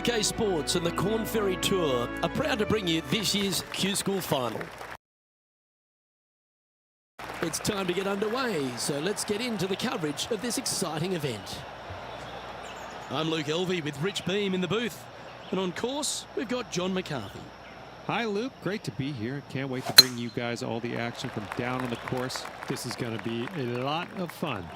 UK Sports and the Corn Ferry Tour are proud to bring you this year's Q School Final. It's time to get underway, so let's get into the coverage of this exciting event. I'm Luke Elvey with Rich Beam in the booth, and on course we've got John McCarthy. Hi Luke, great to be here. Can't wait to bring you guys all the action from down on the course. This is going to be a lot of fun.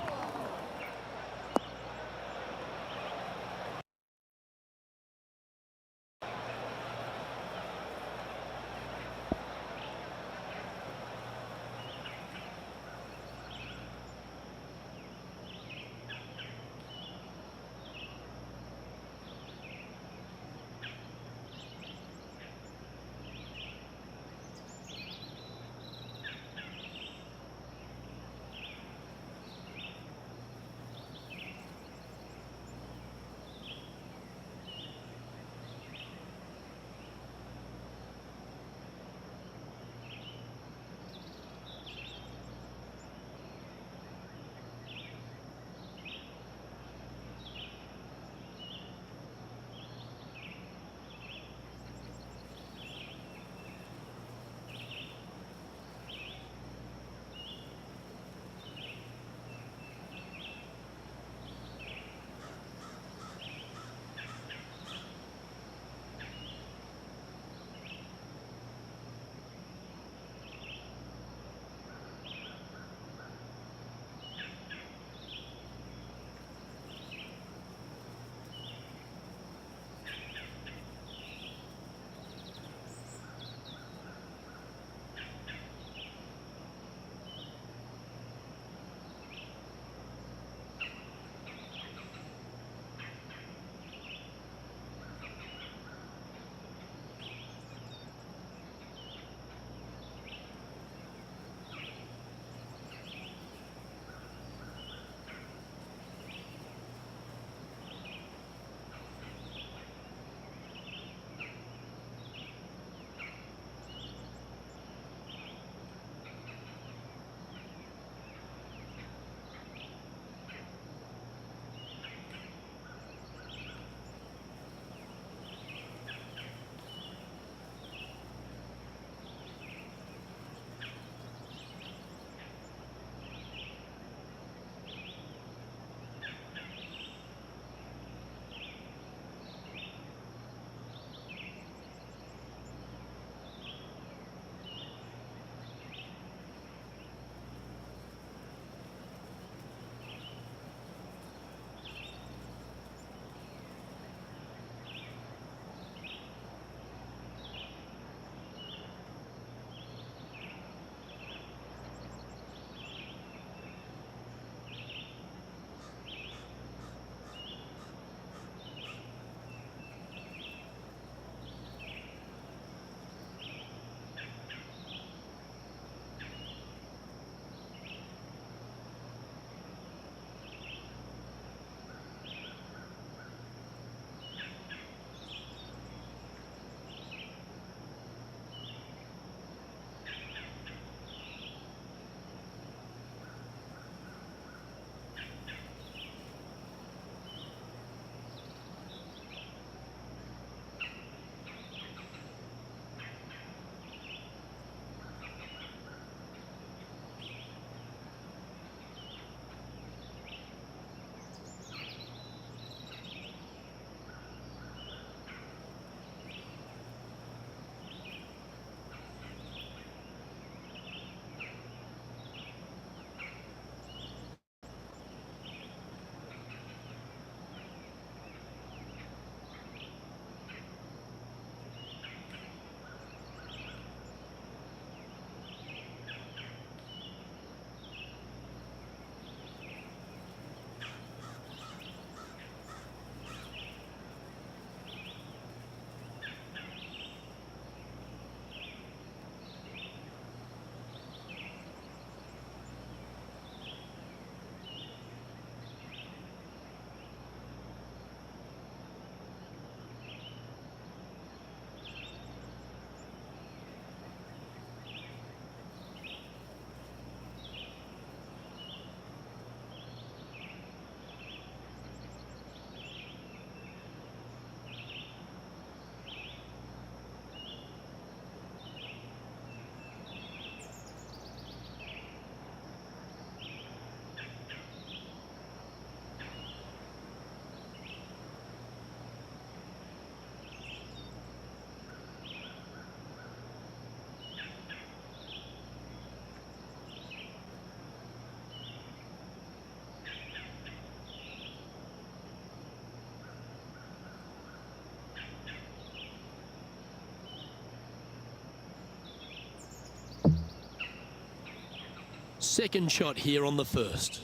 Second shot here on the first.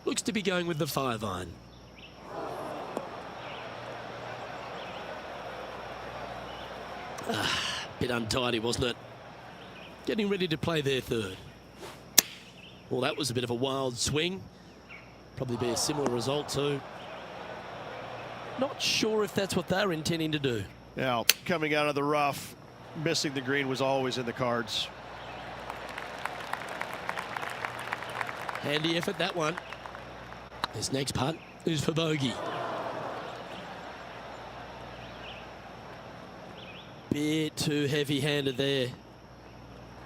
Looks to be going with the 5-iron. Bit untidy, wasn't it? Getting ready to play their third. Well, that was a bit of a wild swing. Probably be a similar result too. Not sure if that's what they're intending to do. Now, coming out of the rough, missing the green was always in the cards. Handy effort, that one. This next putt is for bogey. Bit too heavy-handed there.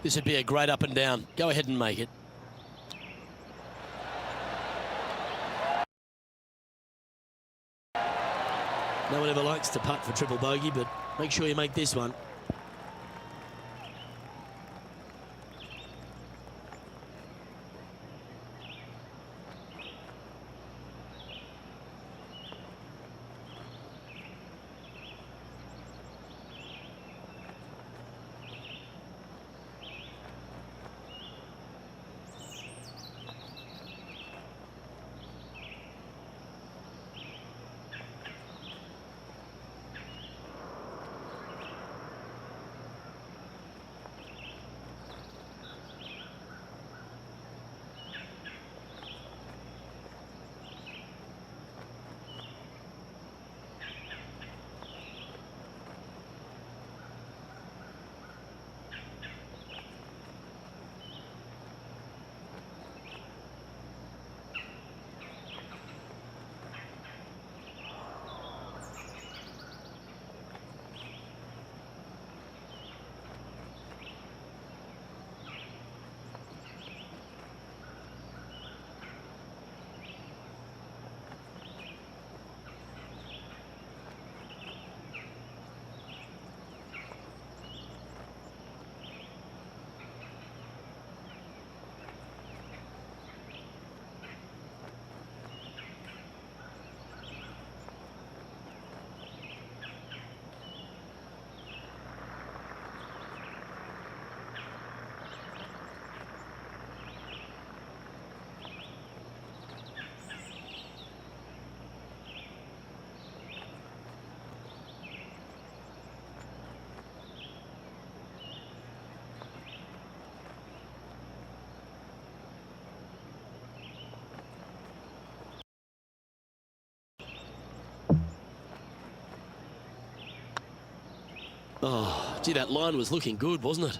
This would be a great up and down. Go ahead and make it. No one ever likes to putt for triple bogey, but make sure you make this one. Oh, gee, that line was looking good, wasn't it?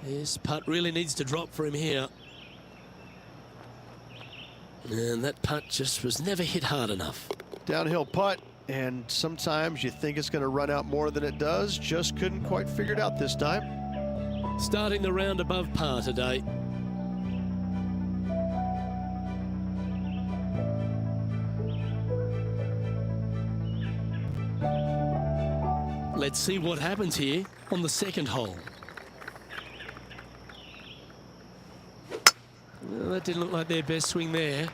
This putt really needs to drop for him here. And that putt just was never hit hard enough. Downhill putt, and sometimes you think it's going to run out more than it does. Just couldn't quite figure it out this time. Starting the round above par today. Let's see what happens here on the second hole. Well, that didn't look like their best swing there.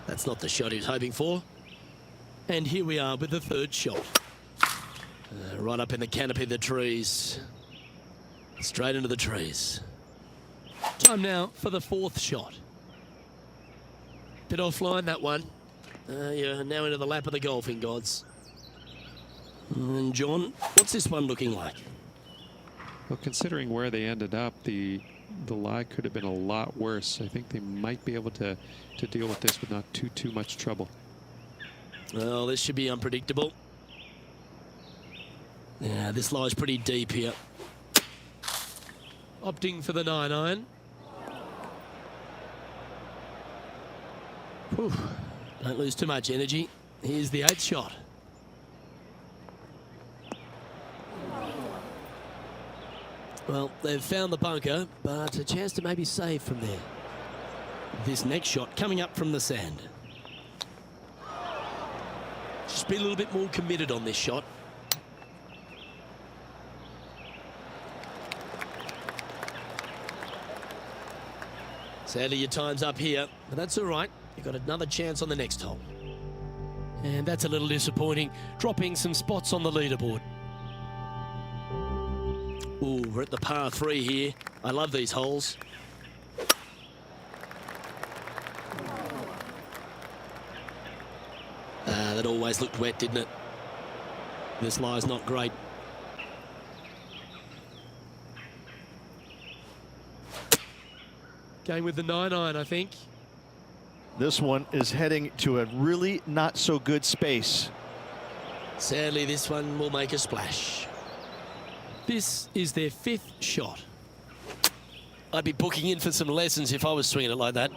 That's not the shot he was hoping for. And here we are with the third shot. Right up in the canopy of the trees. Straight into the trees. Time now for the fourth shot. Bit offline, that one. You're now into the lap of the golfing gods. And John, what's this one looking like? Well, considering where they ended up, the lie could have been a lot worse. I think they might be able to deal with this with not too much trouble. Well, this should be unpredictable. Yeah, this lie's pretty deep here. Opting for the 9-iron. Whew. Don't lose too much energy. Here's the 8th shot. Well, they've found the bunker, but a chance to maybe save from there. This next shot coming up from the sand. Just be a little bit more committed on this shot. Sadly, your time's up here, but that's all right. You've got another chance on the next hole. And that's a little disappointing, dropping some spots on the leaderboard. Ooh, we're at the par 3 here. I love these holes. That always looked wet, didn't it? This lie's not great. Going with the 9-iron, I think. This one is heading to a really not so good space. Sadly, this one will make a splash. This is their 5th shot. I'd be booking in for some lessons if I was swinging it like that.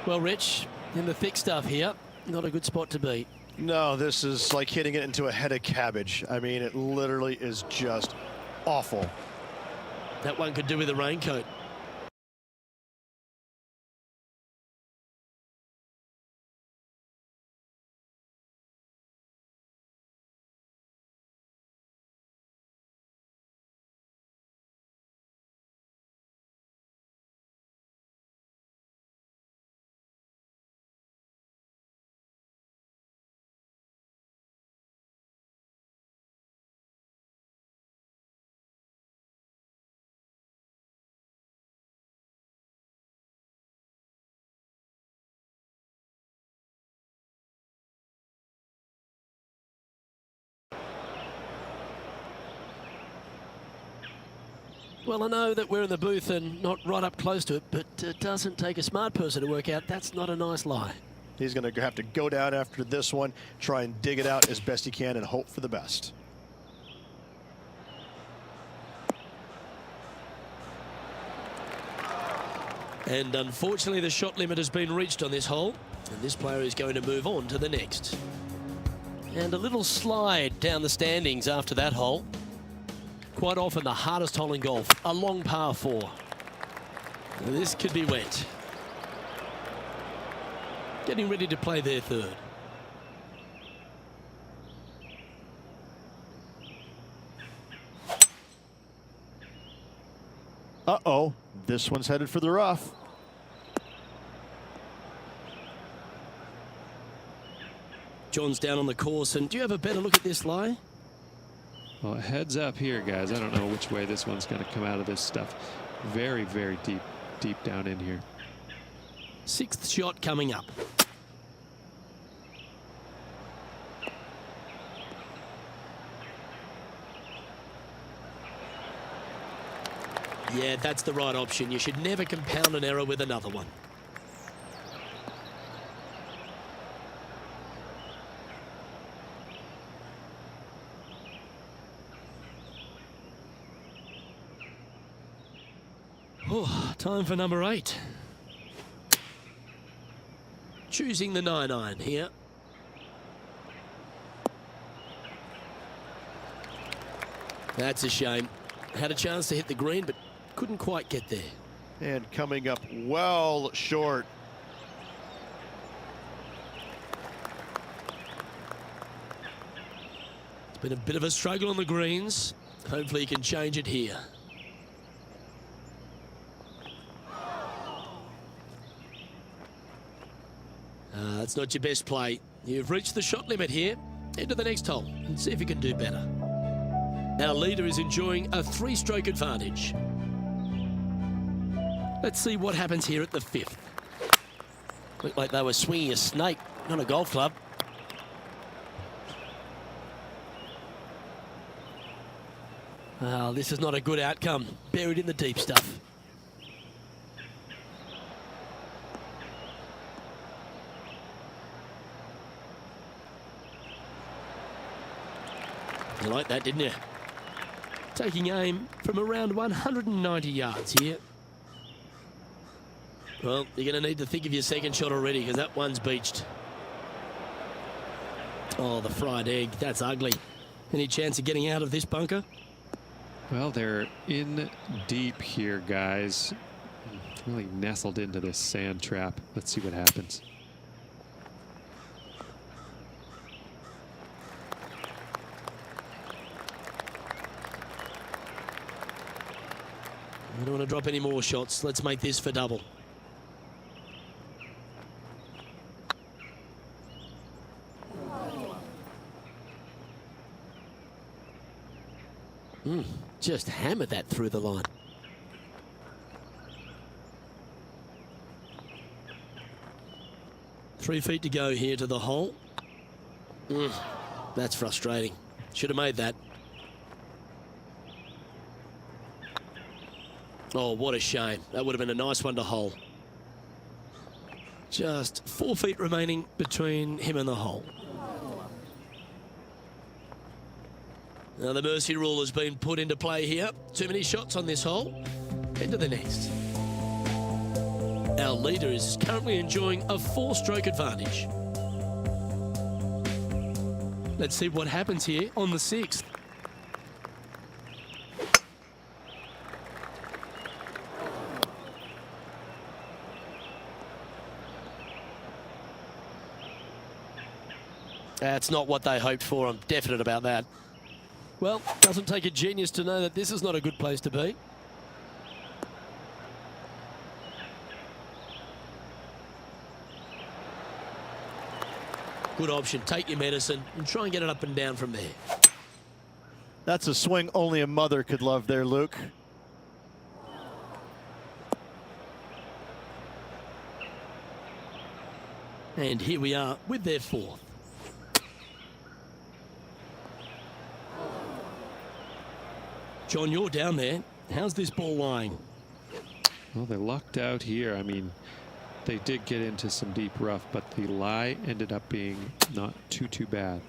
Well, Rich, in the thick stuff here, not a good spot to be. No, this is like hitting it into a head of cabbage. I mean, it literally is just awful. That one could do with a raincoat. Well, I know that we're in the booth and not right up close to it, but it doesn't take a smart person to work out that's not a nice lie. He's going to have to go down after this one, try and dig it out as best he can and hope for the best. And unfortunately, the shot limit has been reached on this hole, and this player is going to move on to the next. And a little slide down the standings after that hole. Quite often the hardest hole in golf, a long par 4. This could be wet. Getting ready to play their 3rd. Uh-oh, this one's headed for the rough. John's down on the course, and do you have a better look at this lie? Well, heads up here, guys. I don't know which way this one's going to come out of this stuff. Very, very deep down in here. 6th shot coming up. Yeah, that's the right option. You should never compound an error with another one. Oh, time for number 8. Choosing the 9-iron here. That's a shame. Had a chance to hit the green, but couldn't quite get there. And coming up well short. It's been a bit of a struggle on the greens. Hopefully he can change it here. That's not your best play. You've reached the shot limit here. Head to the next hole and see if you can do better. Our leader is enjoying a 3-stroke advantage. Let's see what happens here at the 5th. Looked like they were swinging a snake, not a golf club. Well, this is not a good outcome. Buried in the deep stuff. You like that, didn't you? Taking aim from around 190 yards here. Well, you're going to need to think of your second shot already because that one's beached. Oh, the fried egg. That's ugly. Any chance of getting out of this bunker? Well, they're in deep here, guys. Really nestled into this sand trap. Let's see what happens. I don't want to drop any more shots. Let's make this for double. Just hammered that through the line. Three feet to go here to the hole. That's frustrating. Should have made that. Oh, what a shame. That would have been a nice one to hole. Just 4 feet remaining between him and the hole. Now the mercy rule has been put into play here. Too many shots on this hole. Into the next. Our leader is currently enjoying a 4-stroke advantage. Let's see what happens here on the 6th. That's not what they hoped for. I'm definite about that. Well, doesn't take a genius to know that this is not a good place to be. Good option. Take your medicine and try and get it up and down from there. That's a swing only a mother could love there, Luke. And here we are with their 4th. John, you're down there. How's this ball lying? Well, they lucked out here. I mean, they did get into some deep rough, but the lie ended up being not too bad.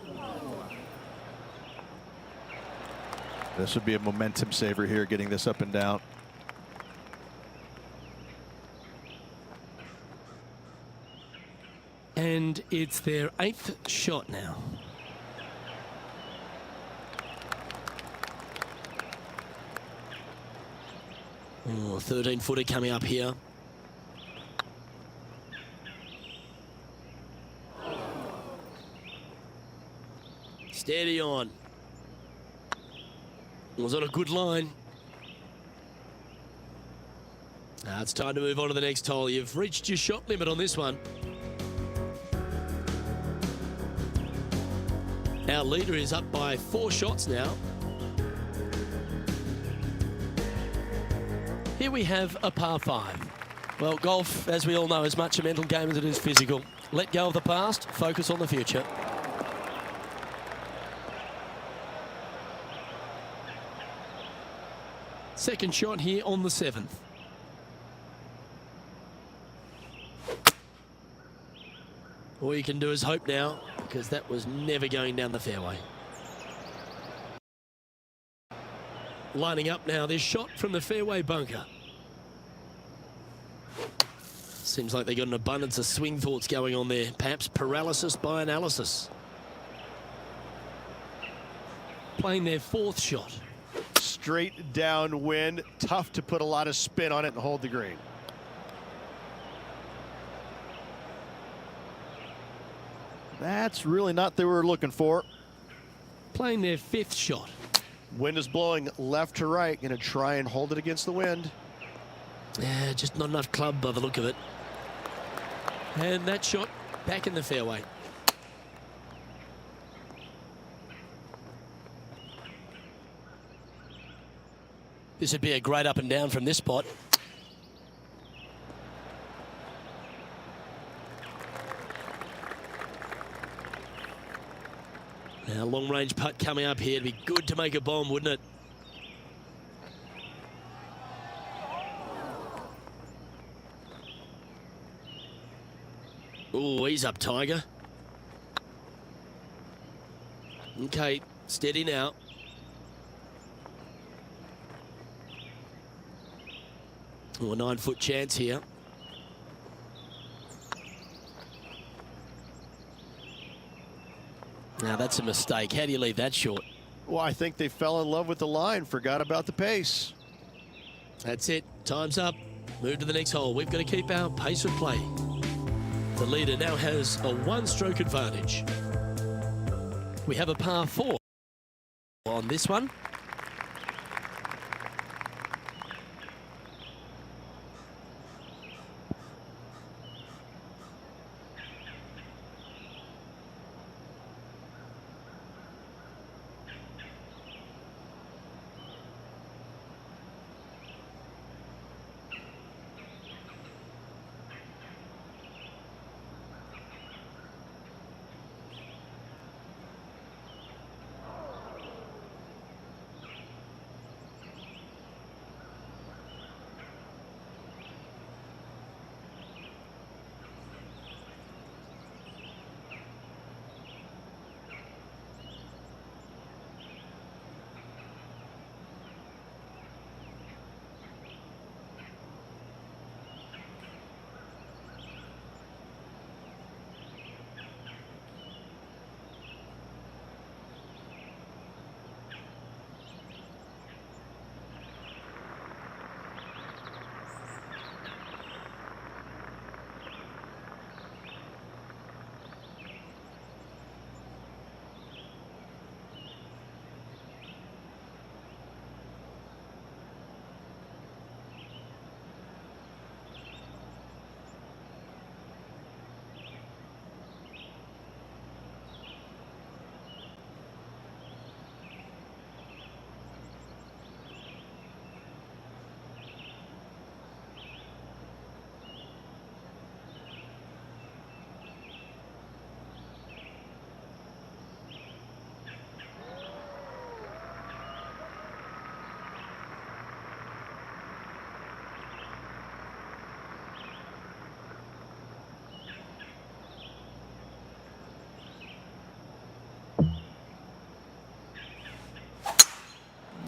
This would be a momentum saver here, getting this up and down. And it's their 8th shot now. Oh, 13-footer coming up here. Steady on. Was on a good line. Now it's time to move on to the next hole. You've reached your shot limit on this one. Our leader is up by 4 shots now. Here we have a par 5. Well, golf, as we all know, is much a mental game as it is physical. Let go of the past, focus on the future. Second shot here on the 7th. All you can do is hope now, because that was never going down the fairway. Lining up now, this shot from the fairway bunker. Seems like they got an abundance of swing thoughts going on there. Perhaps paralysis by analysis. Playing their 4th shot. Straight downwind, tough to put a lot of spin on it and hold the green. That's really not what they were looking for. Playing their 5th shot. Wind is blowing left to right. Going to try and hold it against the wind. Yeah, just not enough club by the look of it. And that shot back in the fairway. This would be a great up and down from this spot. Now, long range putt coming up here. It'd be good to make a bomb, wouldn't it? Oh, he's up, Tiger. Okay, steady now. Oh, a 9-foot chance here. Now that's a mistake. How do you leave that short? Well, I think they fell in love with the line, forgot about the pace. That's it. Time's up. Move to the next hole. We've got to keep our pace of play. The leader now has a 1-stroke advantage. We have a par 4 on this one.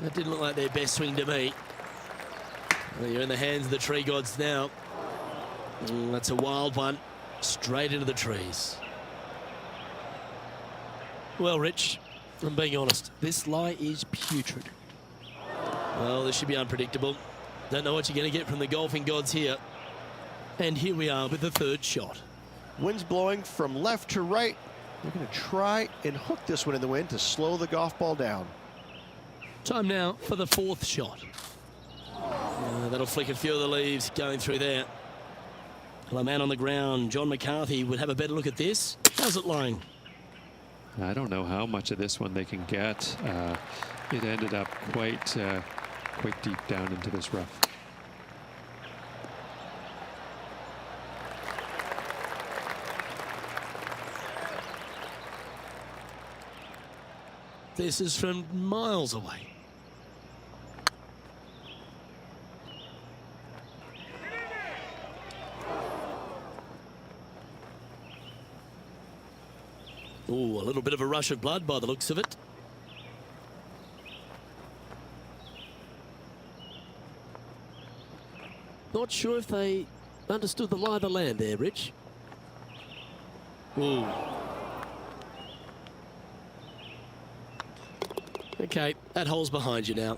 That didn't look like their best swing to me. Well, you're in the hands of the tree gods now. That's a wild one. Straight into the trees. Well, Rich, I'm being honest. This lie is putrid. Well, this should be unpredictable. Don't know what you're going to get from the golfing gods here. And here we are with the third shot. Wind's blowing from left to right. We're going to try and hook this one in the wind to slow the golf ball down. Time now for the fourth shot. That'll flick a few of the leaves going through there. Well, a man on the ground, John McCarthy, would have a better look at this. How's it lying? I don't know how much of this one they can get. It ended up quite deep down into this rough. This is from miles away. Ooh, a little bit of a rush of blood by the looks of it. Not sure if they understood the lie of the land there, Rich. Ooh. Okay, that hole's behind you now.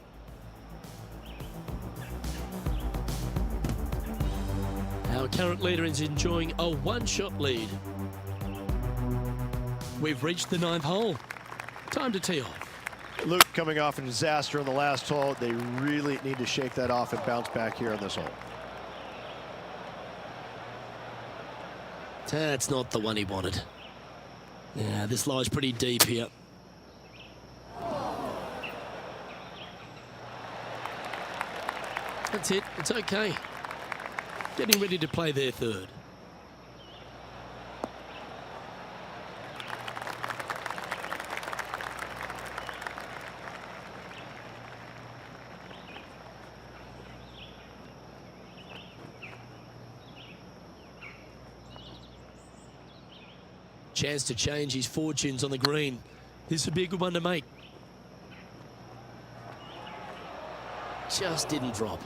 Our current leader is enjoying a one-shot lead. We've reached the 9th hole. Time to tee off. Luke coming off a disaster on the last hole. They really need to shake that off and bounce back here on this hole. That's not the one he wanted. Yeah, this lies pretty deep here. That's it. It's okay. Getting ready to play their third. Chance to change his fortunes on the green. This would be a good one to make. Just didn't drop.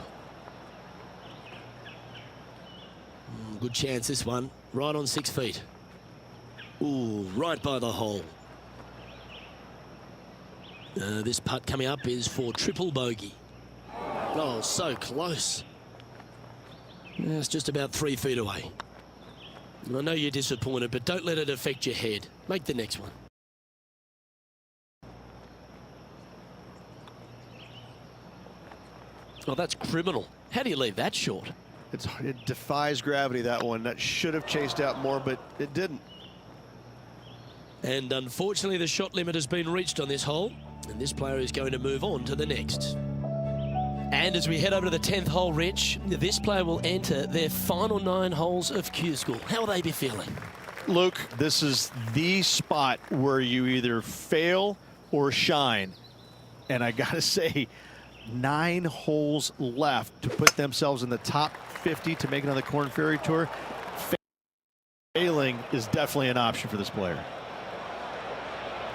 Good chance this one. Right on 6 feet. Ooh, right by the hole. This putt coming up is for triple bogey. Oh, so close. It's just about 3 feet away. I know you're disappointed, but don't let it affect your head. Make the next one. Oh, that's criminal. How do you leave that short? It defies gravity, that one. That should have chased out more, but it didn't. And unfortunately, the shot limit has been reached on this hole, and this player is going to move on to the next. And as we head over to the 10th hole, Rich, this player will enter their final 9 holes of Q School. How will they be feeling? Luke, this is the spot where you either fail or shine. And I got to say, 9 holes left to put themselves in the top 50 to make it on the Korn Ferry Tour. Failing is definitely an option for this player.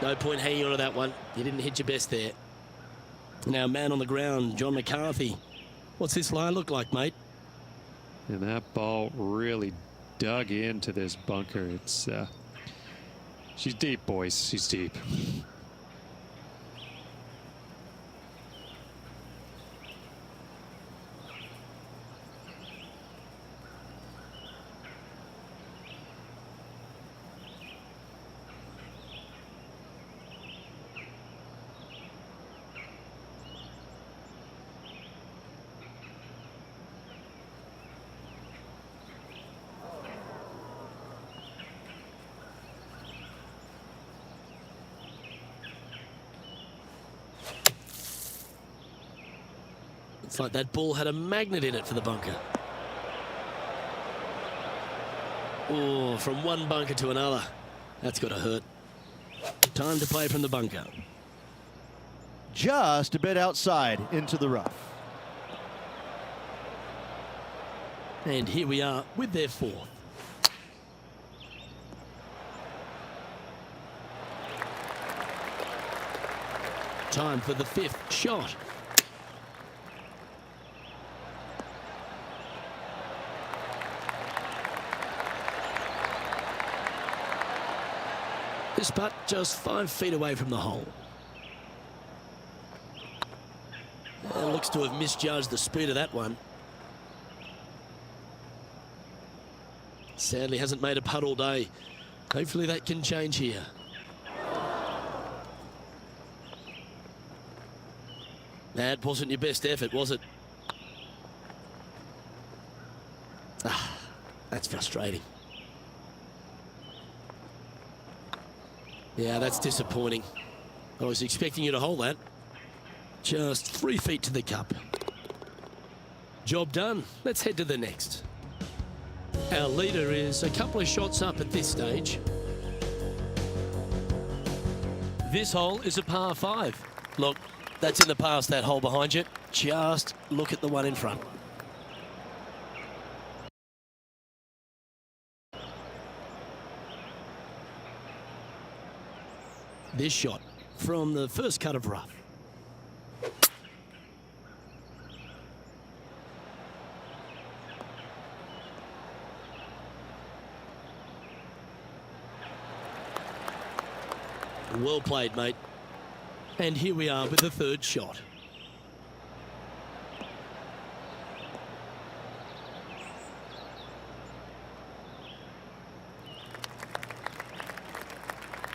No point hanging on to that one. You didn't hit your best there. Now, man on the ground, John McCarthy. What's this lie look like, mate? And that ball really dug into this bunker. It's she's deep, boys. She's deep. It's like that ball had a magnet in it for the bunker. Oh, from one bunker to another. That's got to hurt. Time to play from the bunker. Just a bit outside into the rough. And here we are with their 4th. Time for the 5th shot. This putt just 5 feet away from the hole. Looks to have misjudged the speed of that one. Sadly hasn't made a putt all day. Hopefully that can change here. That wasn't your best effort, was it? Ah, that's frustrating. Yeah, that's disappointing. I was expecting you to hold that. Just 3 feet to the cup. Job done. Let's head to the next. Our leader is a couple of shots up at this stage. This hole is a par 5. Look, that's in the past, that hole behind you. Just look at the one in front. This shot from the first cut of rough. Well played, mate. And here we are with the third shot.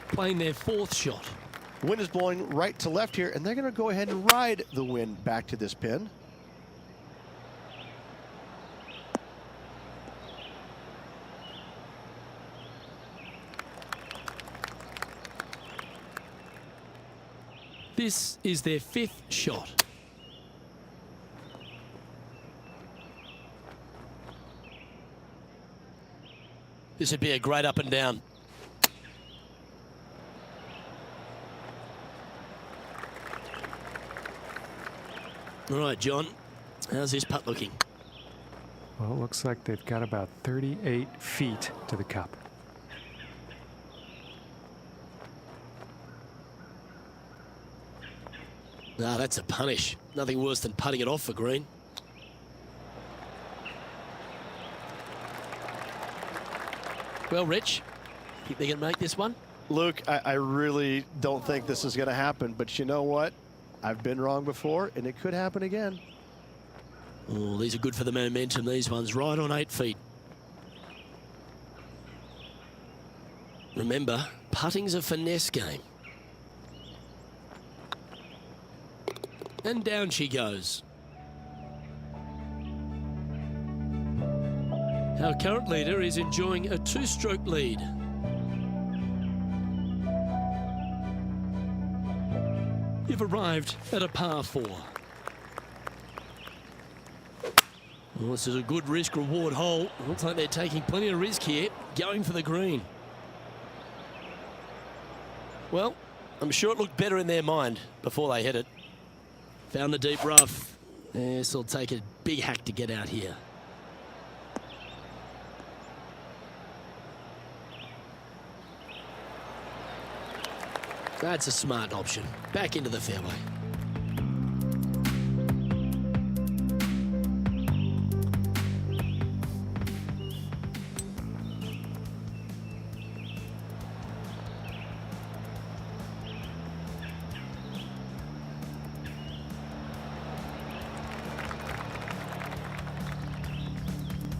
Playing their fourth shot. Wind is blowing right to left here, and they're going to go ahead and ride the wind back to this pin. This is their fifth shot. This would be a great up and down. All right, John, how's this putt looking? Well, it looks like they've got about 38 feet to the cup. Ah, that's a punish. Nothing worse than putting it off for green. Well, Rich, think they can make this one? Luke, I really don't think this is going to happen, but you know what? I've been wrong before, and it could happen again. Oh, these are good for the momentum, these ones, right on 8 feet. Remember, putting's a finesse game. And down she goes. Our current leader is enjoying a 2-stroke lead. You've arrived at a par 4. Well, this is a good risk-reward hole. Looks like they're taking plenty of risk here, going for the green. Well, I'm sure it looked better in their mind before they hit it. Found the deep rough. This will take a big hack to get out here. That's a smart option. Back into the fairway.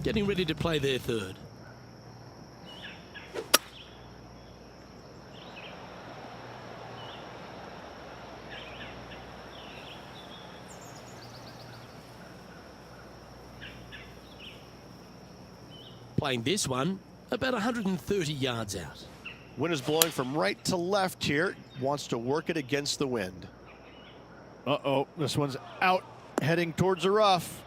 Getting ready to play their third. Playing this one about 130 yards out. Wind is blowing from right to left here. Wants to work it against the wind. Uh-oh, this one's out, heading towards the rough.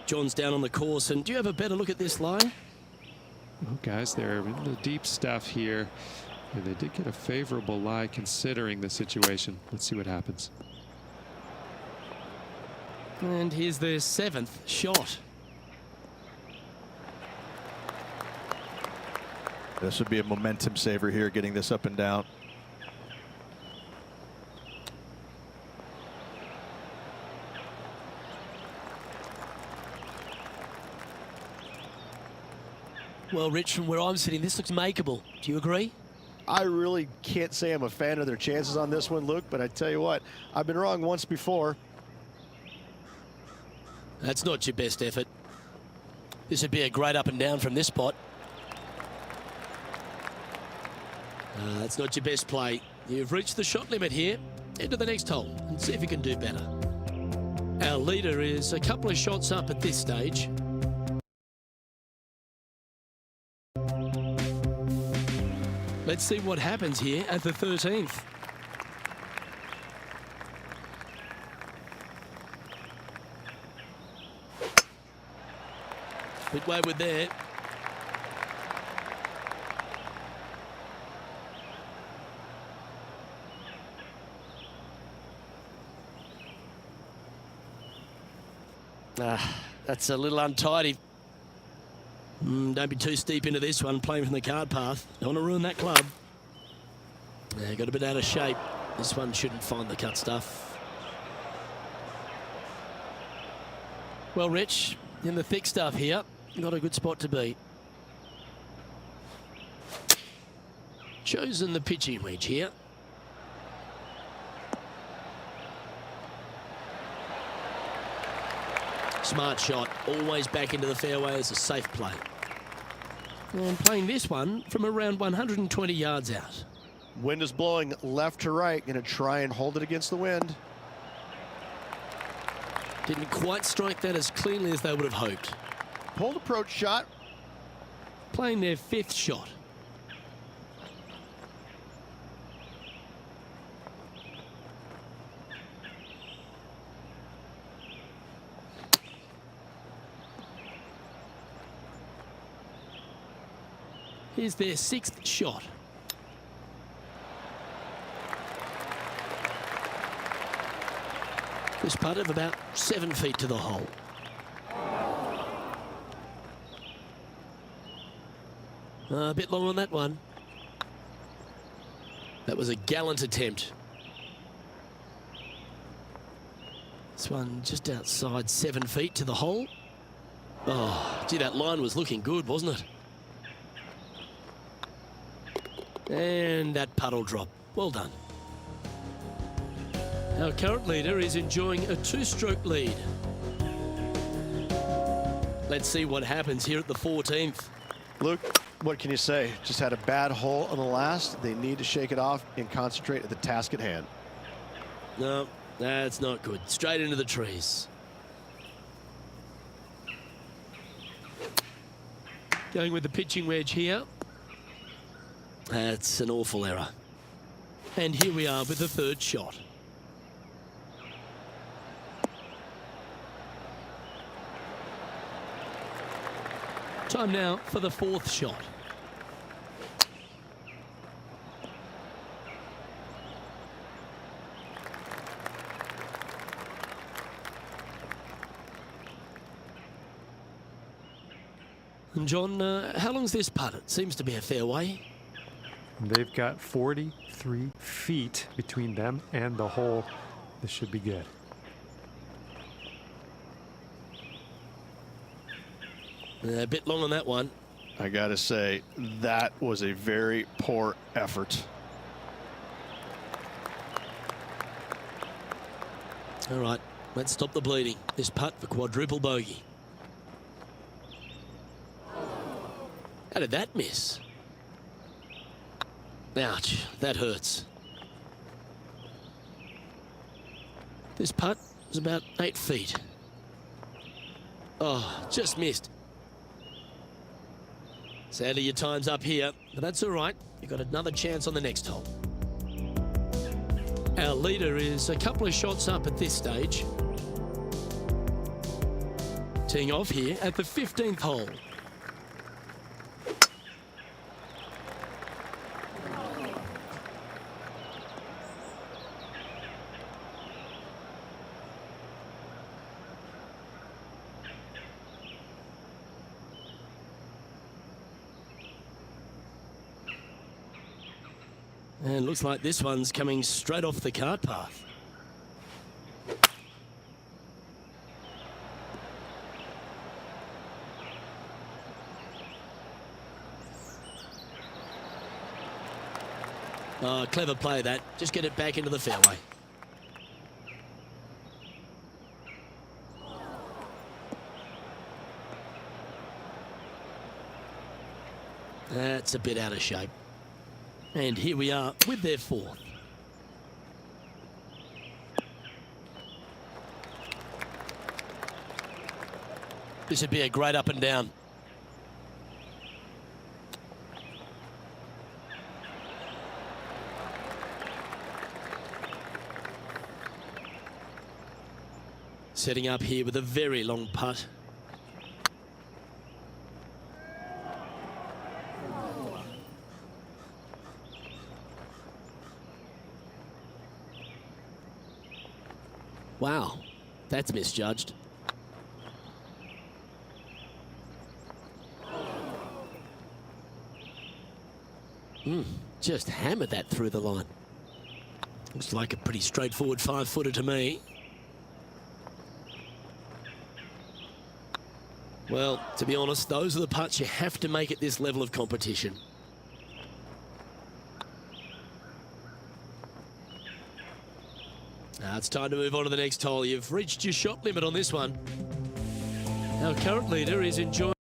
John's down on the course, and do you have a better look at this line? Well, guys, they're in the deep stuff here, and they did get a favorable lie considering the situation. Let's see what happens. And here's their 7th shot. This would be a momentum saver here, getting this up and down. Well, Rich, from where I'm sitting, this looks makeable. Do you agree? I really can't say I'm a fan of their chances on this one, Luke, but I tell you what, I've been wrong once before. That's not your best effort. This would be a great up and down from this spot. That's not your best play. You've reached the shot limit here. Head to the next hole and see if you can do better. Our leader is a couple of shots up at this stage. Let's see what happens here at the 13th. Bit wayward there. That's a little untidy. Don't be too steep into this one, playing from the card path. Don't want to ruin that club. Got a bit out of shape. This one shouldn't find the cut stuff. Well, Rich, in the thick stuff here, not a good spot to be. Chosen the pitching wedge here. Smart shot, always back into the fairway as a safe play. And playing this one from around 120 yards out. Wind is blowing left to right. Going to try and hold it against the wind. Didn't quite strike that as cleanly as they would have hoped. Pulled approach shot. Playing their 5th shot. Here's their 6th shot. This putt of about 7 feet to the hole. A bit long on that one. That was a gallant attempt. This one just outside 7 feet to the hole. Oh, gee, that line was looking good, wasn't it? And that puddle drop. Well done. Our current leader is enjoying a 2-stroke lead. Let's see what happens here at the 14th. Luke, what can you say? Just had a bad hole on the last. They need to shake it off and concentrate at the task at hand. No, that's not good. Straight into the trees. Going with the pitching wedge here. That's an awful error. And here we are with the 3rd shot. Time now for the 4th shot. And John, how long's this putt? It seems to be a fair way. They've got 43 feet between them and the hole. This should be good. A bit long on that one. I got to say, that was a very poor effort. All right, let's stop the bleeding. This putt for quadruple bogey. How did that miss? Ouch, that hurts. This putt was about 8 feet. Oh, just missed. Sadly, your time's up here, but that's all right. You've got another chance on the next hole. Our leader is a couple of shots up at this stage. Teeing off here at the 15th hole. And looks like this one's coming straight off the cart path. Oh, clever play that. Just get it back into the fairway. That's a bit out of shape. And here we are with their fourth. This would be a great up and down. Setting up here with a very long putt. Wow, that's misjudged. Just hammered that through the line. Looks like a pretty straightforward 5-footer to me. Well, to be honest, those are the putts you have to make at this level of competition. Now it's time to move on to the next hole. You've reached your shot limit on this one. Our current leader is enjoying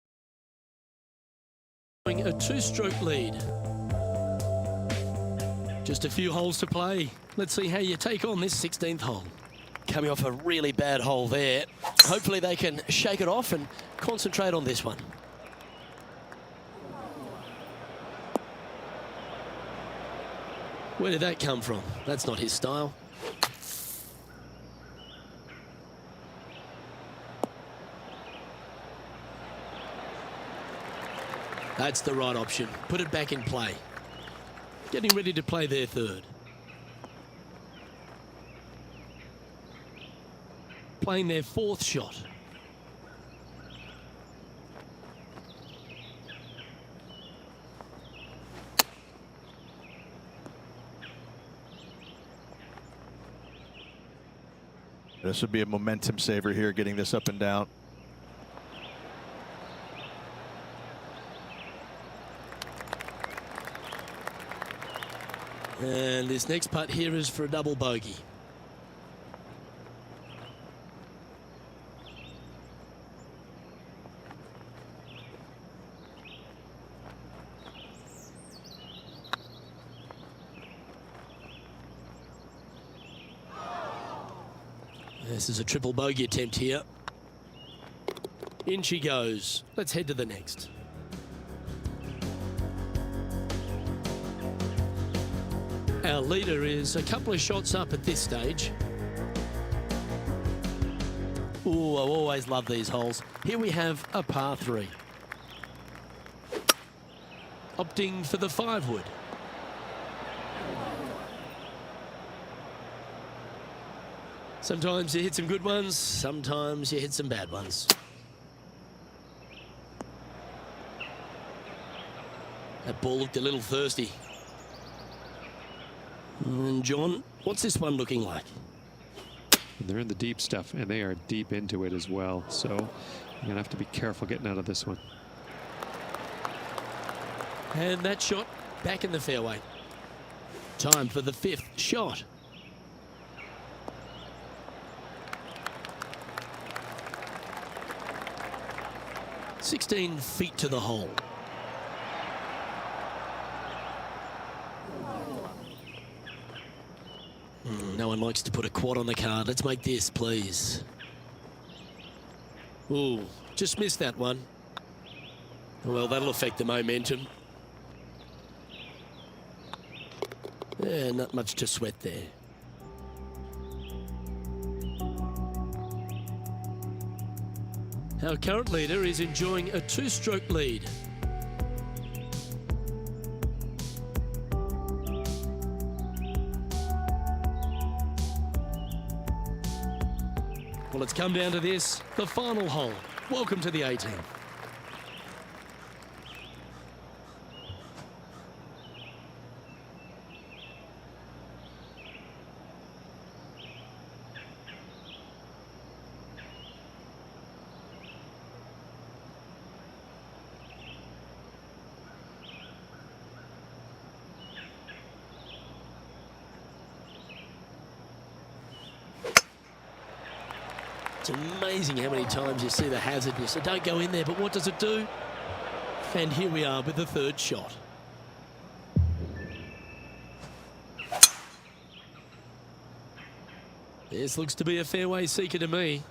a 2-stroke lead. Just a few holes to play. Let's see how you take on this 16th hole. Coming off a really bad hole there. Hopefully they can shake it off and concentrate on this one. Where did that come from? That's not his style. That's the right option. Put it back in play. Getting ready to play their third. Playing their fourth shot. This would be a momentum saver here, getting this up and down. And this next putt here is for a double bogey. This is a triple bogey attempt here. In she goes. Let's head to the next. Our leader is a couple of shots up at this stage. Ooh, I always love these holes. Here we have a par 3. Opting for the 5-wood. Sometimes you hit some good ones, sometimes you hit some bad ones. That ball looked a little thirsty. And John, what's this one looking like? And they're in the deep stuff, and they are deep into it as well. So you're going to have to be careful getting out of this one. And that shot back in the fairway. Time for the 5th shot. "16 feet to the hole." No one likes to put a quad on the card. Let's make this, please. Ooh, just missed that one. Well, that'll affect the momentum. Yeah, not much to sweat there. Our current leader is enjoying a 2-stroke lead. Well, it's come down to this, the final hole. Welcome to the 18th. It's amazing how many times you see the hazard and you say, don't go in there, but what does it do? And here we are with the third shot. This looks to be a fairway seeker to me.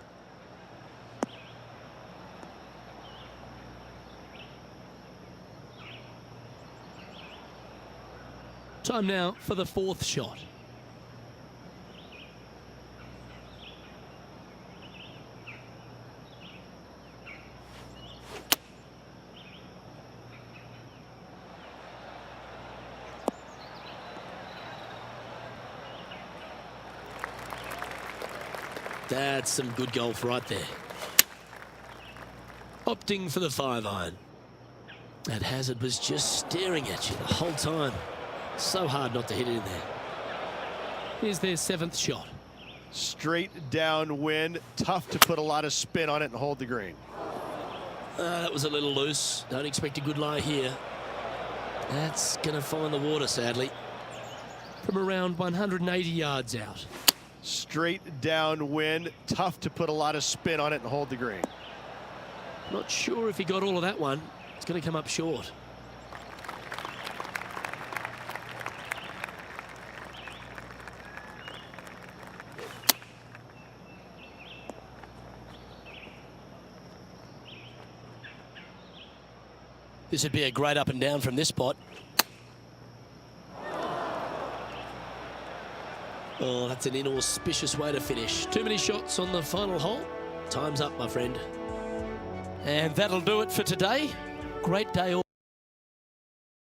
Time now for the fourth shot. That's some good golf right there. Opting for the 5-iron. That hazard was just staring at you the whole time. So hard not to hit it in there. Here's their seventh shot. Straight downwind. Tough to put a lot of spin on it and hold the green. That was a little loose. Don't expect a good lie here. That's going to find the water, sadly. From around 180 yards out. Straight downwind. Tough to put a lot of spin on it and hold the green. Not sure if he got all of that one. It's going to come up short. This would be a great up and down from this spot. Oh, that's an inauspicious way to finish. Too many shots on the final hole. Time's up, my friend. And that'll do it for today. Great day.